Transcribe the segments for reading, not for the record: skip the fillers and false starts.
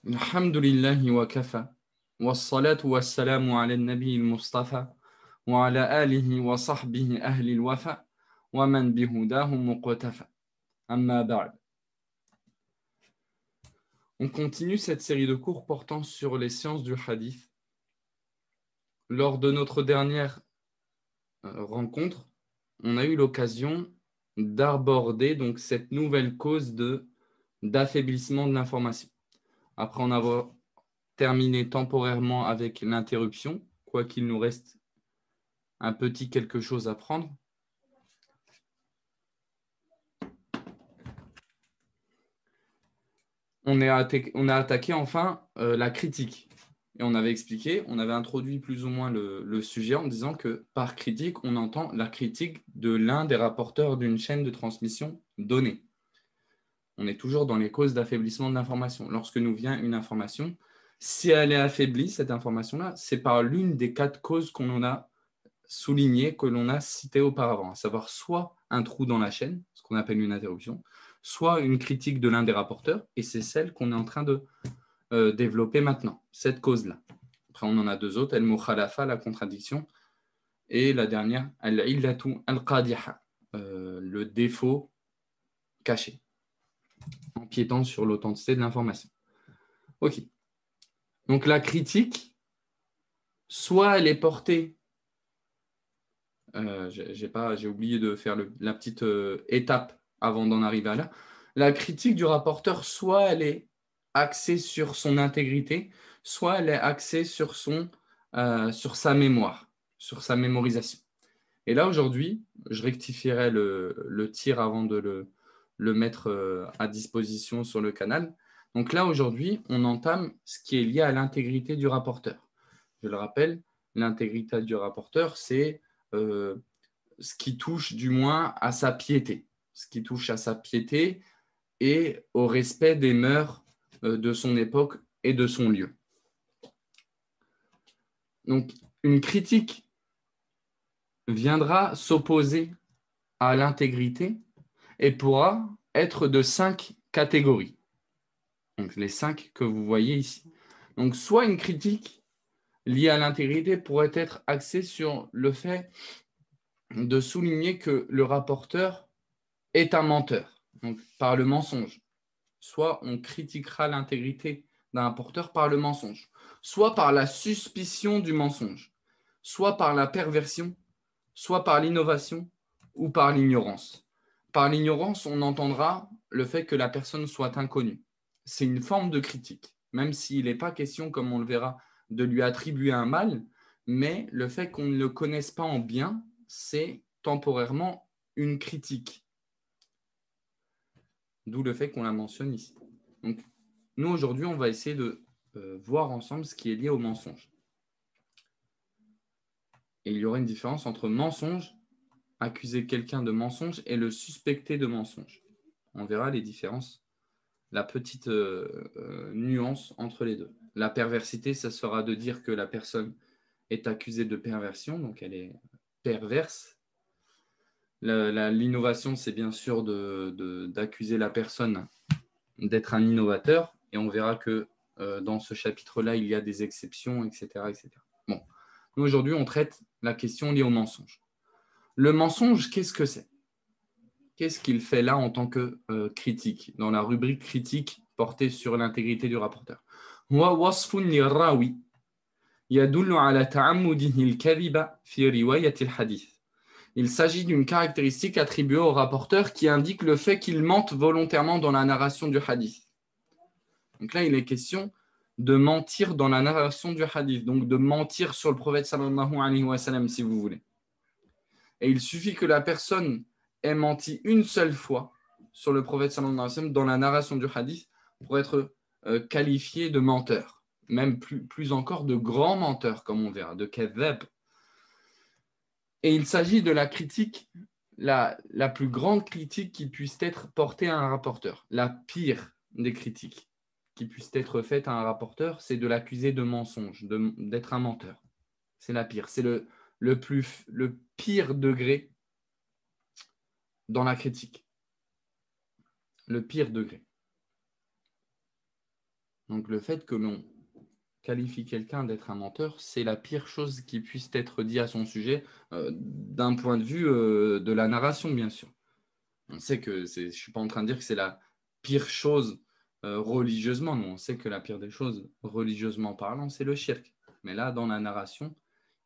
Alhamdulillahi wa kafa. Wassalatu wassalamu ala nabi al-Mustafa wa ala alihi wa sahbihi ahli al-wafa wa man bihudahum muqtafa. Amma ba'd. On continue cette série de cours portant sur les sciences du hadith. Lors de notre dernière rencontre, on a eu l'occasion d'aborder donc cette nouvelle cause d'affaiblissement de l'information. Après en avoir terminé temporairement avec l'interruption, quoiqu'il nous reste un petit quelque chose à prendre. On a attaqué enfin la critique. Et on avait expliqué, on avait introduit plus ou moins le sujet en disant que par critique, on entend la critique de l'un des rapporteurs d'une chaîne de transmission donnée. On est toujours dans les causes d'affaiblissement de l'information. Lorsque nous vient une information, si elle est affaiblie, cette information-là, c'est par l'une des 4 causes qu'on en a soulignées, que l'on a citées auparavant, à savoir soit un trou dans la chaîne, ce qu'on appelle une interruption, soit une critique de l'un des rapporteurs, et c'est celle qu'on est en train de développer maintenant, cette cause-là. Après, on en a 2 autres, al-mukhalafa, la contradiction, et la dernière, al-illatu al-qadiha, le défaut caché, empiétant sur l'authenticité de l'information. Ok. Donc la critique, soit elle est portée, j'ai oublié de faire la petite étape avant d'en arriver à là. La critique du rapporteur, soit elle est axée sur son intégrité, soit elle est axée sur sa mémoire, sur sa mémorisation. Et là, aujourd'hui, je rectifierai le tir avant de le mettre à disposition sur le canal. Donc là, aujourd'hui, on entame ce qui est lié à l'intégrité du rapporteur. Je le rappelle, l'intégrité du rapporteur, c'est ce qui touche du moins à sa piété. Ce qui touche à sa piété et au respect des mœurs de son époque et de son lieu. Donc, une critique viendra s'opposer à l'intégrité et pourra être de 5 catégories. Donc, les 5 que vous voyez ici. Donc, soit une critique liée à l'intégrité pourrait être axée sur le fait de souligner que le rapporteur est un menteur, donc par le mensonge. Soit on critiquera l'intégrité d'un rapporteur par le mensonge, soit par la suspicion du mensonge, soit par la perversion, soit par l'innovation ou par l'ignorance. Par l'ignorance, on entendra le fait que la personne soit inconnue. C'est une forme de critique, même s'il n'est pas question, comme on le verra, de lui attribuer un mal, mais le fait qu'on ne le connaisse pas en bien, c'est temporairement une critique. D'où le fait qu'on la mentionne ici. Donc, nous, aujourd'hui, on va essayer de voir ensemble ce qui est lié au mensonge. Et il y aura une différence entre mensonge, accuser quelqu'un de mensonge, et le suspecter de mensonge. On verra les différences, la petite nuance entre les deux. La perversité, ça sera de dire que la personne est accusée de perversion, donc elle est perverse. L'innovation, c'est bien sûr d'accuser la personne d'être un innovateur, et on verra que dans ce chapitre-là, il y a des exceptions, etc. etc. Bon, nous aujourd'hui, on traite la question liée au mensonge. Le mensonge, qu'est-ce que c'est? Qu'est-ce qu'il fait là en tant que critique, dans la rubrique critique portée sur l'intégrité du rapporteur? هو وصف للراوي يدل على تعمده الكذب في رواية الحديث. Il s'agit d'une caractéristique attribuée au rapporteur qui indique le fait qu'il mente volontairement dans la narration du hadith. Donc là, il est question de mentir dans la narration du hadith, donc de mentir sur le prophète sallallahu alayhi wa sallam, si vous voulez. Et il suffit que la personne ait menti une seule fois sur le prophète sallallahu alayhi wa sallam dans la narration du hadith pour être qualifié de menteur, même plus encore de grand menteur, comme on verra, de kadhab. Et il s'agit de la critique, la plus grande critique qui puisse être portée à un rapporteur, la pire des critiques qui puisse être faite à un rapporteur, c'est de l'accuser de mensonge, d'être un menteur. C'est la pire, c'est le pire degré dans la critique. Le pire degré. Donc le fait que l'on qualifie quelqu'un d'être un menteur, c'est la pire chose qui puisse être dit à son sujet, d'un point de vue de la narration, bien sûr. On sait que je ne suis pas en train de dire que c'est la pire chose religieusement. Non, on sait que la pire des choses, religieusement parlant, c'est le shirk. Mais là, dans la narration,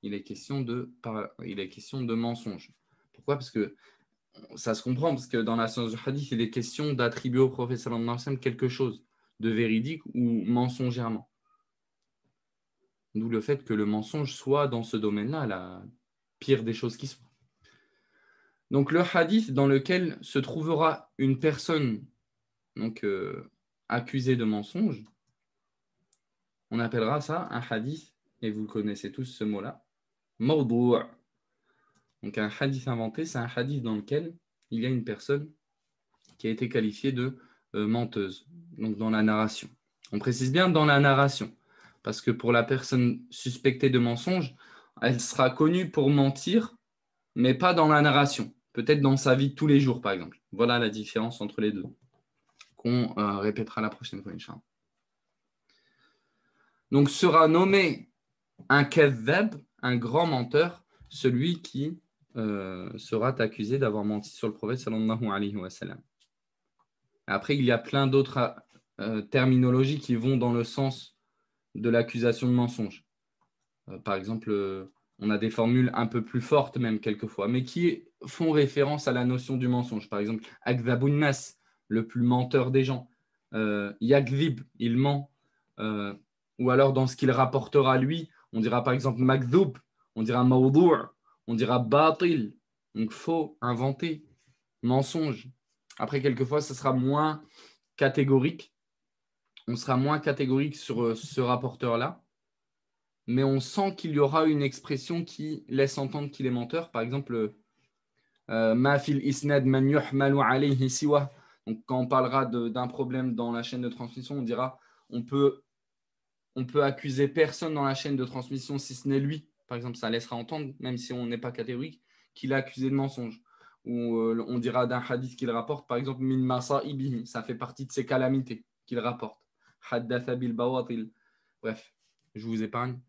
il est question de mensonge. Pourquoi? Parce que ça se comprend, parce que dans la science du hadith, il est question d'attribuer au prophète sallallahu alayhi wa sallam quelque chose de véridique ou mensongèrement. D'où le fait que le mensonge soit dans ce domaine-là la pire des choses qui soient. Donc le hadith dans lequel se trouvera une personne donc, accusée de mensonge, on appellera ça un hadith, et vous connaissez tous ce mot-là, mawdou'. Donc un hadith inventé, c'est un hadith dans lequel il y a une personne qui a été qualifiée de menteuse, donc dans la narration. On précise bien dans la narration, parce que pour la personne suspectée de mensonge, elle sera connue pour mentir, mais pas dans la narration, peut-être dans sa vie de tous les jours, par exemple. Voilà la différence entre les deux, qu'on répétera la prochaine fois, Inch'Allah. Donc sera nommé un kadhab, un grand menteur, celui qui sera accusé d'avoir menti sur le prophète sallallahu alayhi wa sallam. Après, il y a plein d'autres terminologies qui vont dans le sens de l'accusation de mensonge. Par exemple, on a des formules un peu plus fortes même quelquefois, mais qui font référence à la notion du mensonge. Par exemple, akdhabun nas, le plus menteur des gens. Yakdhib, il ment. Ou alors dans ce qu'il rapportera lui, on dira par exemple makdhoub, on dira mawdou', on dira batil, donc faux, inventé, mensonge. Après, quelquefois, ça sera moins catégorique. On sera moins catégorique sur ce rapporteur-là, mais on sent qu'il y aura une expression qui laisse entendre qu'il est menteur. Par exemple, ma fil isnad man yuhmalu alayhi siwa. Donc, quand on parlera d'un problème dans la chaîne de transmission, on dira on peut accuser personne dans la chaîne de transmission si ce n'est lui. Par exemple, ça laissera entendre, même si on n'est pas catégorique, qu'il est accusé de mensonge. Ou on dira d'un hadith qu'il rapporte, par exemple, min masa'ibihi, ça fait partie de ses calamités qu'il rapporte. Haddatha bil bawatil. Bref, je vous épargne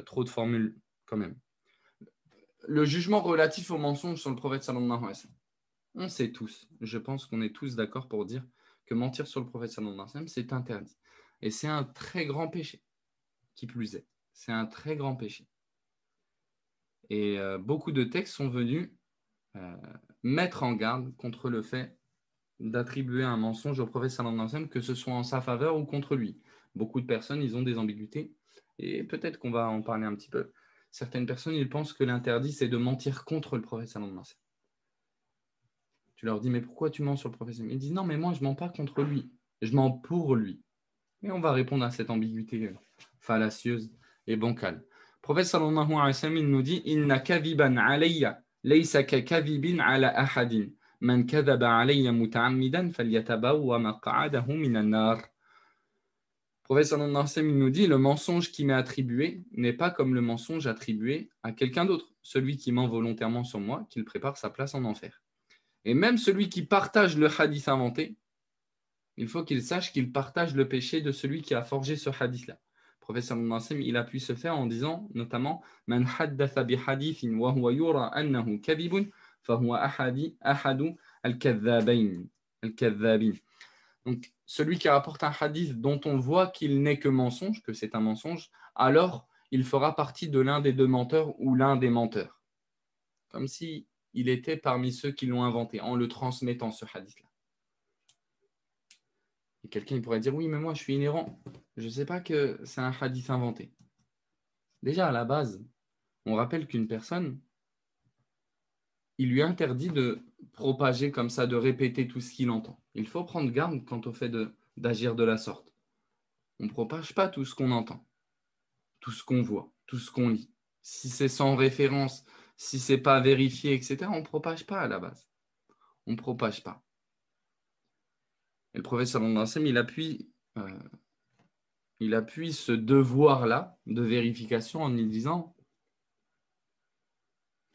trop de formules quand même. Le jugement relatif au mensonge sur le prophète sallallahu alayhi wa sallam. On sait tous, je pense qu'on est tous d'accord pour dire que mentir sur le prophète sallallahu alayhi wa sallam, c'est interdit. Et c'est un très grand péché, qui plus est. C'est un très grand péché. Et beaucoup de textes sont venus mettre en garde contre le fait d'attribuer un mensonge au prophète sallallahu alayhi wa sallam, que ce soit en sa faveur ou contre lui. Beaucoup de personnes, ils ont des ambiguïtés, et peut-être qu'on va en parler un petit peu. Certaines personnes, ils pensent que l'interdit, c'est de mentir contre le prophète sallallahu alayhi wa sallam. Tu leur dis, mais pourquoi tu mens sur le prophète? Ils disent, non, mais moi, je ne mens pas contre lui, je mens pour lui. Et on va répondre à cette ambiguïté fallacieuse et bancale. Le prophète sallallahu alayhi wa sallam, il nous dit, inna kadhiban alayya laysa ka kadhibin ala ahadin. Man kadhaba alayya muta'ammidan falyatabawwa maq'adahu minan nar. Le prophète sallallahu alayhi wa sallam, il nous dit, le mensonge qui m'est attribué n'est pas comme le mensonge attribué à quelqu'un d'autre. Celui qui ment volontairement sur moi, qu'il prépare sa place en enfer. Et même celui qui partage le hadith inventé, il faut qu'il sache qu'il partage le péché de celui qui a forgé ce hadith-là. Le prophète sallallahu alayhi wa sallam, il a pu se faire en disant notamment Man haddatha bi hadithin wa huwa yura annahu kadhibun fa huwa ahadu al-kadhabin. Donc celui qui rapporte un hadith dont on voit qu'il n'est que mensonge, que c'est un mensonge, alors il fera partie de l'un des deux menteurs ou l'un des menteurs. Comme si il était parmi ceux qui l'ont inventé en le transmettant ce hadith-là. Et quelqu'un pourrait dire, oui, mais moi, je suis inhérent. Je ne sais pas que c'est un hadith inventé. Déjà, à la base, on rappelle qu'une personne, il lui est interdit de propager comme ça, de répéter tout ce qu'il entend. Il faut prendre garde quant au fait d'agir de la sorte. On ne propage pas tout ce qu'on entend, tout ce qu'on voit, tout ce qu'on lit. Si c'est sans référence, si ce n'est pas vérifié, etc., on ne propage pas à la base. On ne propage pas. Et le prophète sallallahu alayhi wa sallam, il appuie ce devoir-là de vérification en lui disant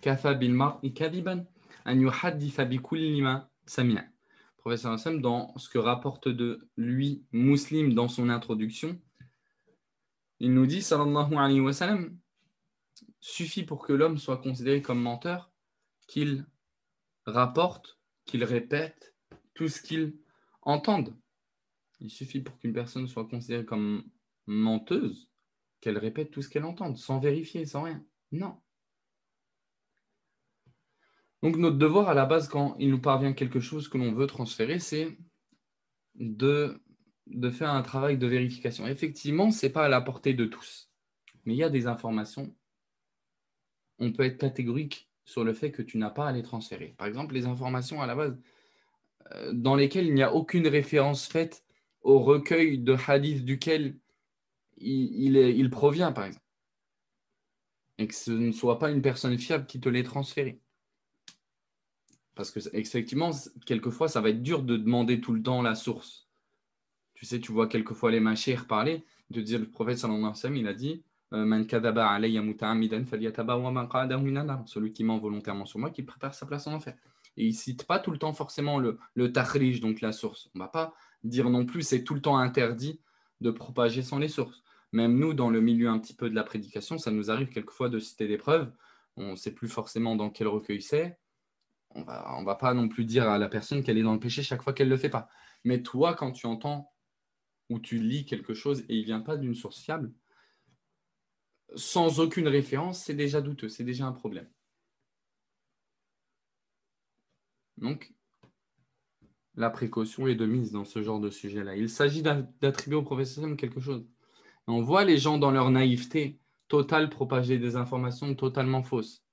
Kafa bil mar'i kadiban an yuhadditha bi kulli ma sami'a. Le prophète sallallahu alayhi wa sallam, dans ce que rapporte de lui Muslim dans son introduction, Il nous dit, sallallahu alayhi wa sallam, suffit pour que l'homme soit considéré comme menteur qu'il rapporte, qu'il répète tout ce qu'il entende. Il suffit pour qu'une personne soit considérée comme menteuse qu'elle répète tout ce qu'elle entende, sans vérifier, sans rien. Non. Donc notre devoir à la base, quand il nous parvient quelque chose que l'on veut transférer, c'est de faire un travail de vérification. Effectivement, ce n'est pas à la portée de tous. Mais il y a des informations, on peut être catégorique sur le fait que tu n'as pas à les transférer. Par exemple, les informations à la base dans lesquelles il n'y a aucune référence faite au recueil de hadith duquel il provient, par exemple. Et que ce ne soit pas une personne fiable qui te l'ait transféré. Parce que, effectivement, quelquefois, ça va être dur de demander tout le temps la source. Tu sais, tu vois quelquefois les machir parler, de dire le prophète sallallahu alayhi wa sallam, il a dit Man kadaba alayya muta'ammidan falyatabawwa maq'adahu minan nar. Celui qui ment volontairement sur moi, qui prépare sa place en enfer. Et il ne cite pas tout le temps forcément le takhrij, donc la source. On ne va pas dire non plus c'est tout le temps interdit de propager sans les sources. Même nous, dans le milieu un petit peu de la prédication, ça nous arrive quelquefois de citer des preuves. On ne sait plus forcément dans quel recueil c'est. On va pas non plus dire à la personne qu'elle est dans le péché chaque fois qu'elle ne le fait pas. Mais toi, quand tu entends ou tu lis quelque chose et il ne vient pas d'une source fiable, sans aucune référence, c'est déjà douteux, c'est déjà un problème. Donc, la précaution est de mise dans ce genre de sujet-là. Il s'agit d'attribuer au professeur quelque chose. Et on voit les gens dans leur naïveté totale propager des informations totalement fausses,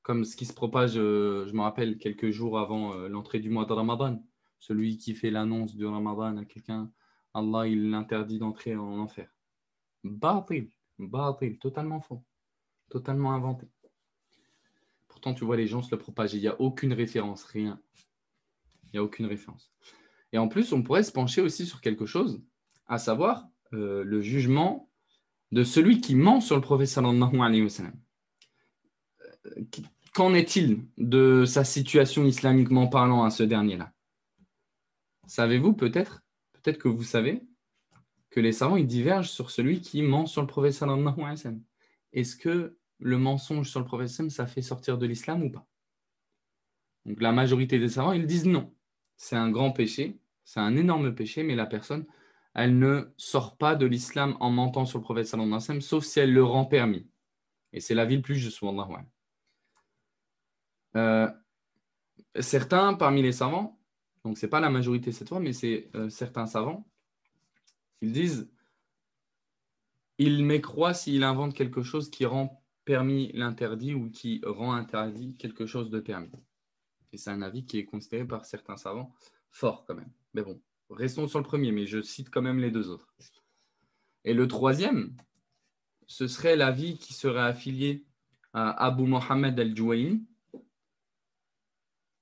comme ce qui se propage, je me rappelle, quelques jours avant l'entrée du mois de Ramadan. Celui qui fait l'annonce du Ramadan à quelqu'un, Allah, il l'interdit d'entrer en enfer. Batil, totalement faux, totalement inventé. Pourtant, tu vois les gens se le propager. Il n'y a aucune référence, rien. Il n'y a aucune référence. Et en plus, on pourrait se pencher aussi sur quelque chose, à savoir le jugement de celui qui ment sur le prophète sallallahu alayhi wa sallam. Qu'en est-il de sa situation islamiquement parlant à ce dernier-là? Savez-vous peut-être que vous savez, que les savants ils divergent sur celui qui ment sur le prophète sallallahu alayhi wa sallam. Est-ce que le mensonge sur le prophète sallallahu alayhi wa sallam, ça fait sortir de l'islam ou pas? Donc la majorité des savants, ils disent non. C'est un grand péché, c'est un énorme péché, mais la personne, elle ne sort pas de l'islam en mentant sur le prophète sallallahu alayhi wa sallam, sauf si elle le rend permis. Et c'est l'avis le plus juste, wallahu a'lam. Certains parmi les savants, donc ce n'est pas la majorité cette fois, mais c'est certains savants, ils disent il mécroit s'il invente quelque chose qui rend permis l'interdit ou qui rend interdit quelque chose de permis. Et c'est un avis qui est considéré par certains savants fort quand même. Mais bon, restons sur le premier, mais je cite quand même les deux autres. Et le troisième, ce serait l'avis qui serait affilié à Abu Mohammed al-Juwayni,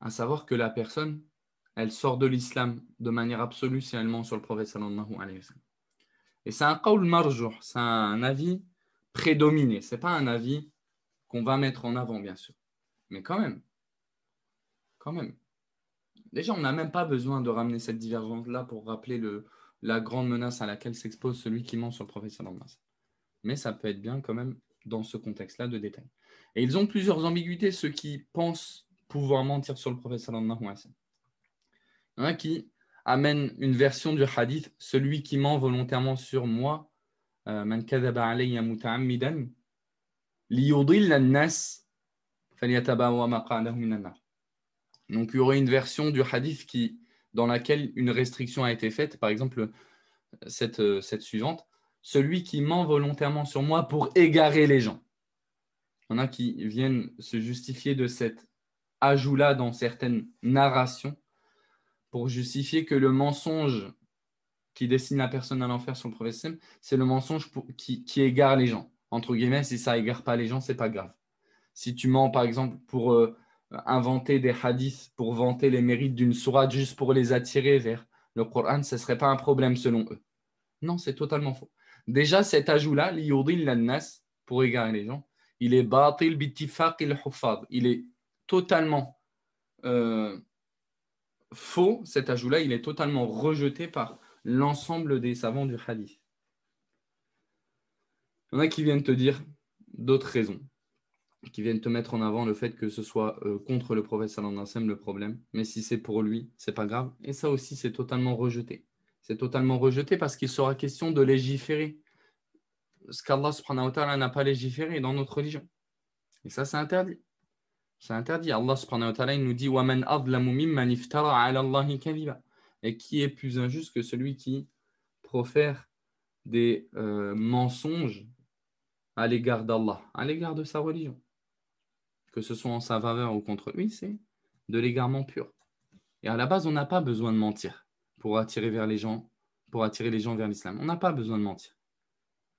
à savoir que la personne, elle sort de l'islam de manière absolue si elle ment sur le prophète sallallahu alayhi wa sallam. Et c'est un qawl marjouh, c'est un avis prédominé. Ce n'est pas un avis qu'on va mettre en avant, bien sûr. Mais quand même. Déjà, on n'a même pas besoin de ramener cette divergence-là pour rappeler la grande menace à laquelle s'expose celui qui ment sur le prophète sallallahu alayhi wa sallam. Mais ça peut être bien quand même dans ce contexte-là de détail. Et ils ont plusieurs ambiguïtés, ceux qui pensent pouvoir mentir sur le prophète sallallahu alayhi wa sallam. Il y en a qui amènent une version du hadith, celui qui ment volontairement sur moi, man kadhaba alayya muta'ammidan liyudilla an-nas falyatabawa maq'adahu minan nar. Donc, il y aurait une version du hadith dans laquelle une restriction a été faite. Par exemple, cette suivante. Celui qui ment volontairement sur moi pour égarer les gens. Il y en a qui viennent se justifier de cet ajout-là dans certaines narrations pour justifier que le mensonge qui destine la personne à l'enfer sur le prophète, c'est le mensonge qui égare les gens. Entre guillemets, si ça égare pas les gens, c'est pas grave. Si tu mens, par exemple, pour inventer des hadiths, pour vanter les mérites d'une sourate juste pour les attirer vers le Coran, ce ne serait pas un problème selon eux. Non, c'est totalement faux. Déjà, cet ajout-là, liyudil lannas, pour égarer les gens, il est batil bittifaq il-huffaz. Il est totalement faux, cet ajout-là, il est totalement rejeté par l'ensemble des savants du hadith. Il y en a qui viennent te dire d'autres raisons, qui viennent te mettre en avant le fait que ce soit contre le prophète sallallahu alayhi wa sallam le problème, mais si c'est pour lui, c'est pas grave. Et ça aussi, c'est totalement rejeté. C'est totalement rejeté parce qu'il sera question de légiférer. Ce qu'Allah subhanahu wa ta'ala n'a pas légiféré dans notre religion. Et ça, c'est interdit. C'est interdit. Allah subhanahu wa ta'ala il nous dit وَمَنْ أَظْلَمُ مِمَّنِ افْتَرَى عَلَى اللَّهِ كَذِبًا. Et qui est plus injuste que celui qui profère des mensonges à l'égard d'Allah, à l'égard de sa religion. Que ce soit en sa faveur ou contre lui, c'est de l'égarement pur. Et à la base, on n'a pas besoin de mentir pour attirer les gens vers l'islam. On n'a pas besoin de mentir.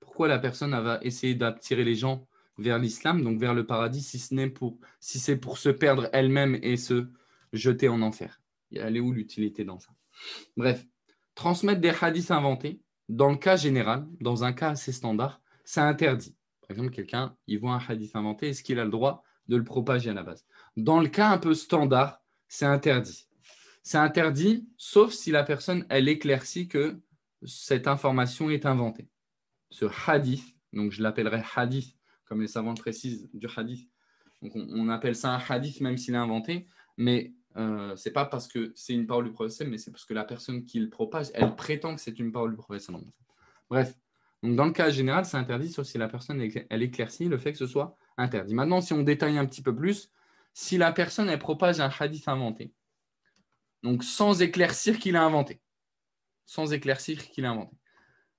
Pourquoi la personne va essayer d'attirer les gens vers l'islam, donc vers le paradis, si c'est pour se perdre elle-même et se jeter en enfer? Elle est où l'utilité dans ça? Bref, transmettre des hadiths inventés, dans le cas général, dans un cas assez standard, c'est interdit. Par exemple, quelqu'un, il voit un hadith inventé, est-ce qu'il a le droit de le propager à la base? Dans le cas un peu standard, c'est interdit. C'est interdit, sauf si la personne, elle éclaircit que cette information est inventée. Ce hadith, donc je l'appellerai hadith, comme les savants le précisent, du hadith. Donc on appelle ça un hadith, même s'il est inventé, mais ce n'est pas parce que c'est une parole du prophète, mais c'est parce que la personne qui le propage, elle prétend que c'est une parole du prophète. Bref, donc dans le cas général, c'est interdit, sauf si la personne elle éclaircit le fait que ce soit interdit. Maintenant, si on détaille un petit peu plus, si la personne elle propage un hadith inventé, donc sans éclaircir qu'il a inventé,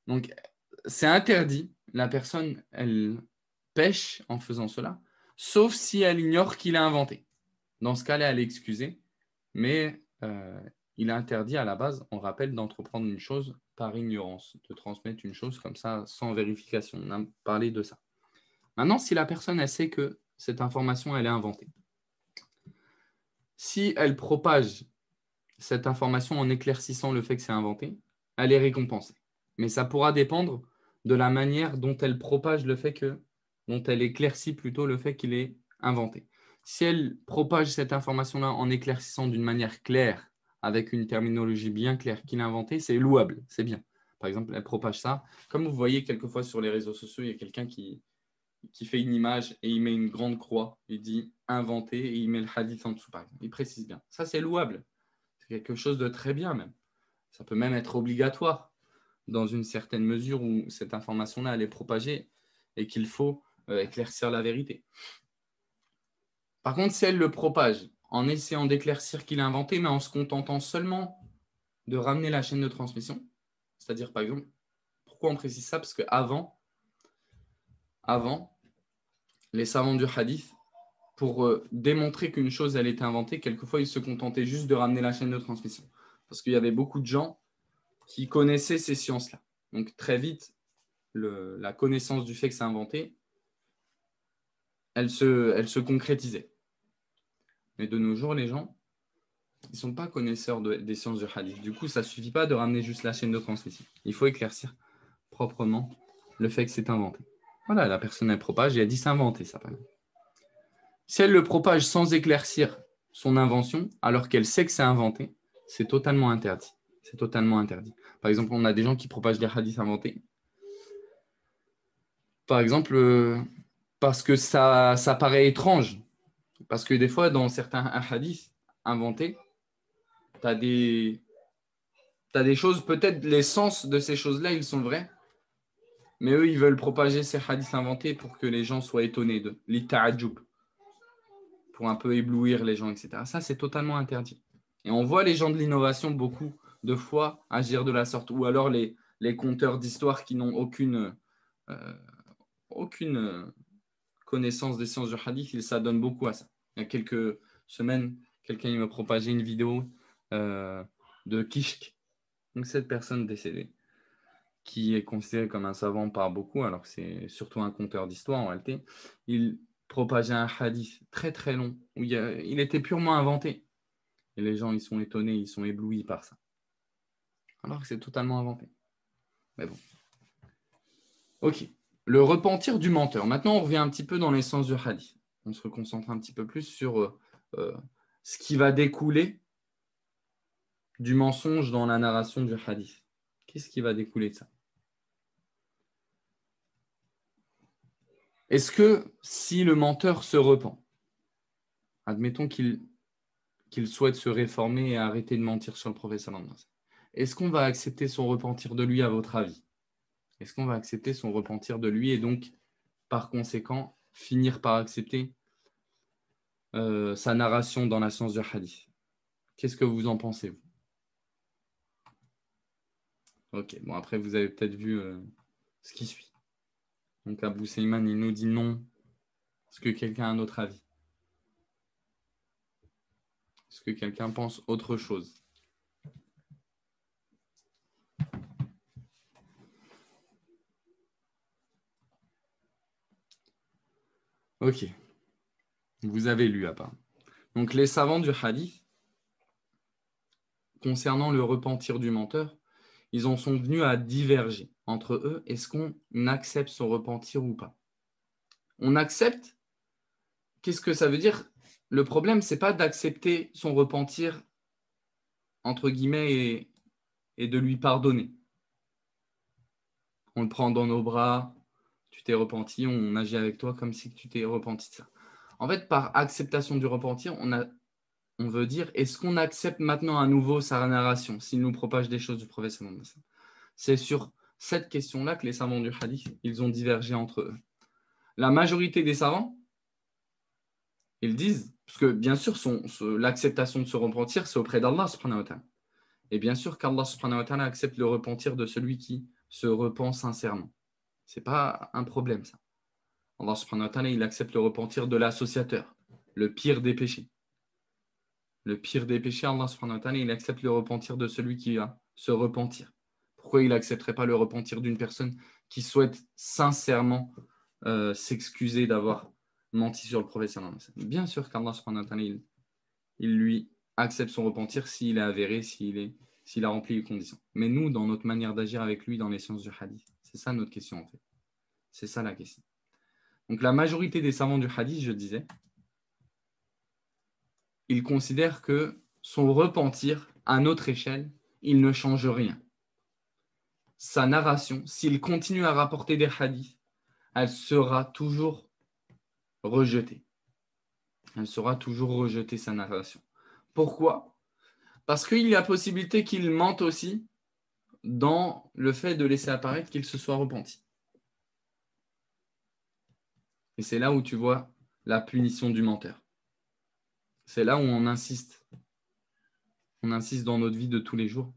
donc c'est interdit, la personne elle pêche en faisant cela, sauf si elle ignore qu'il a inventé. Dans ce cas-là, elle est excusée, mais il est interdit à la base, on rappelle, d'entreprendre une chose par ignorance, de transmettre une chose comme ça sans vérification. On a parlé de ça. Maintenant, si la personne elle sait que cette information elle est inventée, si elle propage cette information en éclaircissant le fait que c'est inventé, elle est récompensée. Mais ça pourra dépendre de la manière dont elle propage dont elle éclaircit plutôt le fait qu'il est inventé. Si elle propage cette information-là en éclaircissant d'une manière claire, avec une terminologie bien claire qu'il a inventée, c'est louable, c'est bien. Par exemple, elle propage ça. Comme vous voyez quelquefois sur les réseaux sociaux, il y a quelqu'un qui fait une image et il met une grande croix, il dit inventé et il met le hadith en dessous, par exemple. Il précise bien. Ça, c'est louable. C'est quelque chose de très bien même. Ça peut même être obligatoire dans une certaine mesure où cette information-là, elle est propagée et qu'il faut éclaircir la vérité. Par contre, si elle le propage en essayant d'éclaircir qu'il a inventé, mais en se contentant seulement de ramener la chaîne de transmission, c'est-à-dire, par exemple, pourquoi on précise ça? Parce qu'avant, les savants du hadith, pour démontrer qu'une chose, elle était inventée, quelquefois, ils se contentaient juste de ramener la chaîne de transmission. Parce qu'il y avait beaucoup de gens qui connaissaient ces sciences-là. Donc, très vite, la connaissance du fait que c'est inventé, elle se concrétisait. Mais de nos jours, les gens, ils ne sont pas connaisseurs des sciences du hadith. Du coup, ça ne suffit pas de ramener juste la chaîne de transmission. Il faut éclaircir proprement le fait que c'est inventé. Voilà, la personne, elle propage et elle dit c'est inventé, ça, par exemple. Si elle le propage sans éclaircir son invention, alors qu'elle sait que c'est inventé, c'est totalement interdit. C'est totalement interdit. Par exemple, on a des gens qui propagent des hadiths inventés. Par exemple, parce que ça paraît étrange. Parce que des fois, dans certains hadiths inventés, tu as des choses, peut-être l'essence de ces choses-là, ils sont vrais, mais eux, ils veulent propager ces hadiths inventés pour que les gens soient étonnés de l'ita'adjoub, pour un peu éblouir les gens, etc. Ça, c'est totalement interdit. Et on voit les gens de l'innovation beaucoup de fois agir de la sorte, ou alors les conteurs d'histoire qui n'ont aucune connaissance des sciences du hadith, ils s'adonnent beaucoup à ça. Il y a quelques semaines, quelqu'un il m'a propagé une vidéo de Kishk, donc cette personne décédée, qui est considéré comme un savant par beaucoup, alors que c'est surtout un conteur d'histoire en réalité. Il propageait un hadith très très long, où il était purement inventé. Et les gens, ils sont étonnés, ils sont éblouis par ça. Alors que c'est totalement inventé. Mais bon. Ok. Le repentir du menteur. Maintenant, on revient un petit peu dans l'essence du hadith. On se concentre un petit peu plus sur ce qui va découler du mensonge dans la narration du hadith. Qu'est-ce qui va découler de ça? Est-ce que si le menteur se repent, admettons qu'il souhaite se réformer et arrêter de mentir sur le prophète sallallahu alayhi wa sallam, est-ce qu'on va accepter son repentir de lui à votre avis? Est-ce qu'on va accepter son repentir de lui et donc, par conséquent, finir par accepter sa narration dans la science du hadith? Qu'est-ce que vous en pensez, vous? Ok, bon, après, vous avez peut-être vu ce qui suit. Donc, Abou Seyman, il nous dit non. Est-ce que quelqu'un a un autre avis? Est-ce que quelqu'un pense autre chose? Ok, vous avez lu à part. Donc, les savants du hadith, concernant le repentir du menteur, ils en sont venus à diverger entre eux. Est-ce qu'on accepte son repentir ou pas? On accepte. Qu'est-ce que ça veut dire? Le problème, c'est pas d'accepter son repentir, entre guillemets, et de lui pardonner. On le prend dans nos bras, tu t'es repenti, on agit avec toi comme si tu t'es repenti de ça. En fait, par acceptation du repentir, on veut dire, est-ce qu'on accepte maintenant à nouveau sa narration, s'il nous propage des choses du prophète sallallahu alayhi wa sallam? C'est sur cette question-là que les savants du hadith, ils ont divergé entre eux. La majorité des savants, ils disent, parce que bien sûr, l'acceptation de se repentir, c'est auprès d'Allah subhanahu wa ta'ala. Et bien sûr qu'Allah subhanahu wa ta'ala accepte le repentir de celui qui se repent sincèrement. Ce n'est pas un problème, ça. Allah subhanahu wa ta'ala, il accepte le repentir de l'associateur, le pire des péchés. Le pire des péchés, Allah subhanahu wa ta'ala, il accepte le repentir de celui qui va se repentir. Pourquoi il n'accepterait pas le repentir d'une personne qui souhaite sincèrement s'excuser d'avoir menti sur le prophète sallallahu alayhi wa sallam? Bien sûr qu'Allah subhanahu wa ta'ala, il lui accepte son repentir s'il est avéré, s'il a rempli les conditions. Mais nous, dans notre manière d'agir avec lui dans les sciences du hadith, c'est ça notre question en fait. C'est ça la question. Donc la majorité des savants du hadith, je disais, ils considèrent que son repentir, à notre échelle, il ne change rien. Sa narration, s'il continue à rapporter des hadiths, elle sera toujours rejetée. Elle sera toujours rejetée, sa narration. Pourquoi? Parce qu'il y a possibilité qu'il mente aussi dans le fait de laisser apparaître qu'il se soit repenti. Et c'est là où tu vois la punition du menteur. C'est là où on insiste. On insiste dans notre vie de tous les jours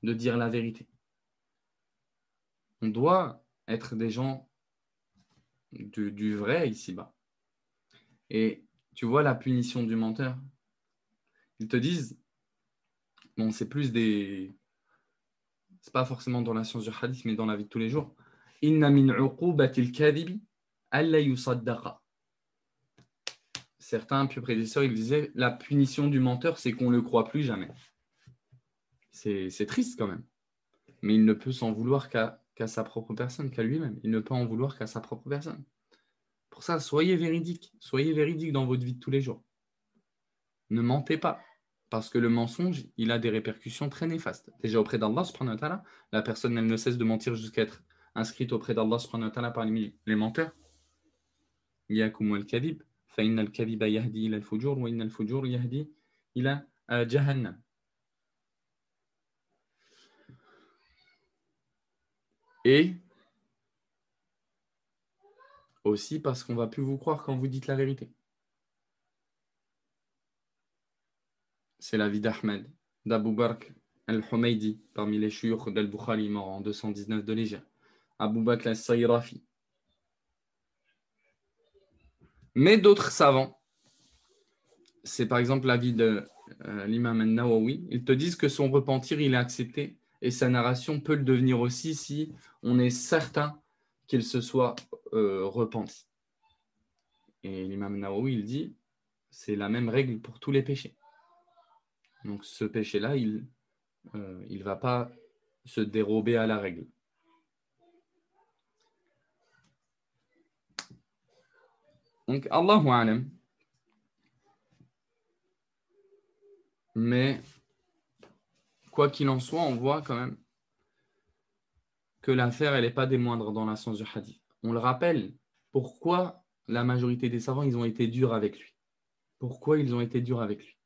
de dire la vérité. On doit être des gens du vrai ici-bas. Et tu vois la punition du menteur. Ils te disent, bon, c'est pas forcément dans la science du hadith, mais dans la vie de tous les jours. Inna min uqubatil kadhibi alla yusaddaqa. Certains plus prédécesseurs, ils disaient, la punition du menteur, c'est qu'on ne le croit plus jamais. C'est triste quand même. Mais il ne peut s'en vouloir qu'à sa propre personne, qu'à lui-même. Il ne peut en vouloir qu'à sa propre personne. Pour ça, soyez véridique dans votre vie de tous les jours. Ne mentez pas, parce que le mensonge, il a des répercussions très néfastes. Déjà auprès d'Allah, subhanahu wa ta'ala, la personne, elle ne cesse de mentir jusqu'à être inscrite auprès d'Allah, subhanahu wa ta'ala, parmi les menteurs. Iyakum wal-kadhib, fa inna al-kadhiba yahdi ila al-fujur, wa inna al-fujur yahdi ila jahannam. Et aussi parce qu'on ne va plus vous croire quand vous dites la vérité. C'est la vie d'Ahmed, d'Abu Bakr al-Humaydi, parmi les shuyukh d'Al-Bukhari, mort en 219 de l'Hégire. Abu Bakr al-Sayrafi. Mais d'autres savants, c'est par exemple l'avis de l'imam al-Nawawi, ils te disent que son repentir, il est accepté et sa narration peut le devenir aussi si on est certain qu'il se soit repenti. Et l'imam al-Nawawi, il dit, c'est la même règle pour tous les péchés. Donc ce péché-là, il ne va pas se dérober à la règle. Donc, Allahu a'lam. Mais, quoi qu'il en soit, on voit quand même que l'affaire, elle n'est pas des moindres dans la science du hadith. On le rappelle, Pourquoi la majorité des savants, ils ont été durs avec lui? Pourquoi ils ont été durs avec lui?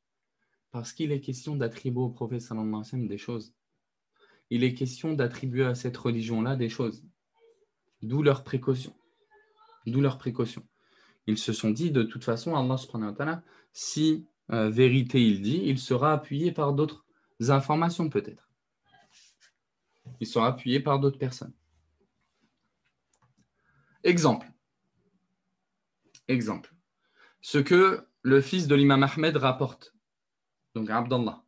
Parce qu'il est question d'attribuer au prophète sallallahu alayhi wa sallam des choses. Il est question d'attribuer à cette religion-là des choses. D'où leur précaution. D'où leur précaution. Ils se sont dit, de toute façon, Allah subhanahu wa ta'ala, si vérité il dit, il sera appuyé par d'autres informations peut-être. Il sera appuyé par d'autres personnes. Exemple. Ce que le fils de l'imam Ahmed rapporte. Donc Abdallah.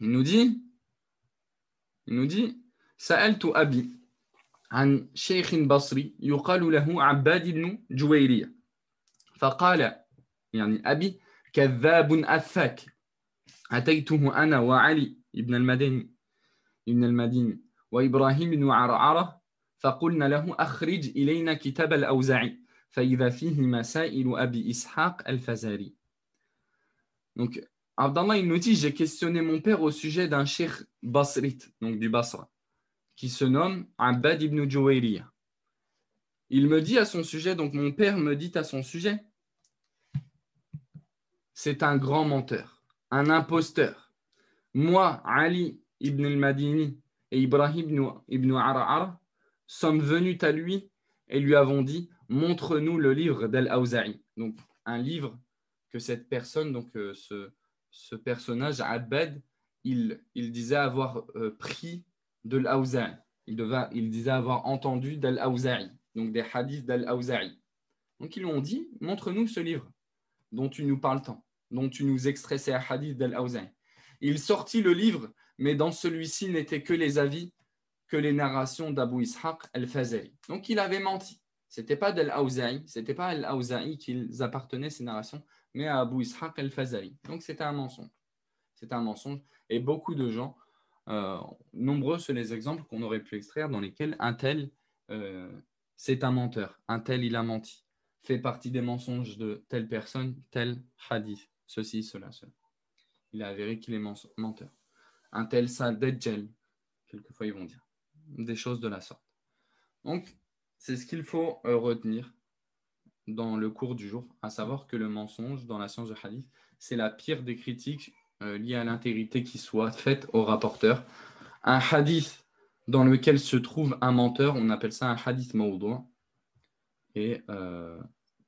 Il nous dit سألت أبي عن شيخ بصري يقال له عباد بن جويرية فقال يعني أبي كذاب أفاك أتيته أنا وعلي ابن المديني وإبراهيم بن عرعرة فقلنا له أخرج إلينا كتاب الأوزاعي فإذا فيه مسائل أبي إسحاق الفزاري. Donc Abdallah il nous dit, j'ai questionné mon père au sujet d'un cheikh basrite, donc du Basra, qui se nomme Abbad ibn Juwayriya. Il me dit à son sujet, donc mon père me dit à son sujet, c'est un grand menteur, un imposteur. Moi, Ali ibn al-Madini et Ibrahim ibn Ara'ara sommes venus à lui et lui avons dit, montre-nous le livre d'Al-Awza'i. Donc un livre que cette personne, donc ce personnage, Abbad, il disait avoir pris de l'Awza'i. Il disait avoir entendu d'Al-Awza'i, donc des hadiths d'Al-Awza'i. Donc ils lui ont dit, montre-nous ce livre dont tu nous parles tant, dont tu nous extrais ces hadiths d'Al-Awza'i. Il sortit le livre, mais dans celui-ci n'étaient que les avis, que les narrations d'Abu Ishaq al-Fazari. Donc il avait menti. C'était pas d'Al-Awza'i, c'était pas Al-Awza'i qu'ils appartenaient ces narrations, mais à Abu Ishaq al-Fazari. Donc c'était un mensonge. C'était un mensonge. Et beaucoup de gens, nombreux sont les exemples qu'on aurait pu extraire dans lesquels un tel, c'est un menteur. Un tel, il a menti. Fait partie des mensonges de telle personne, tel hadith. Ceci, cela, cela. Il a avéré qu'il est menteur. Un tel, ça, Dajjal. Quelquefois, ils vont dire. Des choses de la sorte. Donc, c'est ce qu'il faut retenir dans le cours du jour, à savoir que le mensonge dans la science du hadith, c'est la pire des critiques liées à l'intégrité qui soit faite au rapporteur. Un hadith dans lequel se trouve un menteur, on appelle ça un hadith mawdu'. Et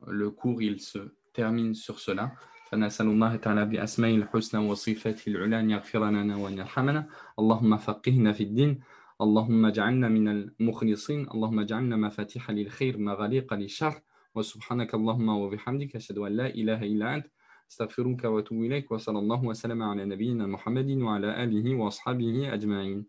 le cours, il se termine sur cela. فنسأل الله تعالى بأسمائه الحسنى وصفاته العلى أن يغفر لنا وأن يرحمنا. اللهم فقهنا في الدين. اللهم اجعلنا من المخلصين. اللهم اجعلنا مفاتيح للخير مغاليق للشر. وسبحانك اللهم وبحمدك أشهد أن لا إله إلا أنت أستغفرك وأتوب إليك وصلى الله وسلم على نبينا محمد وعلى آله وأصحابه أجمعين.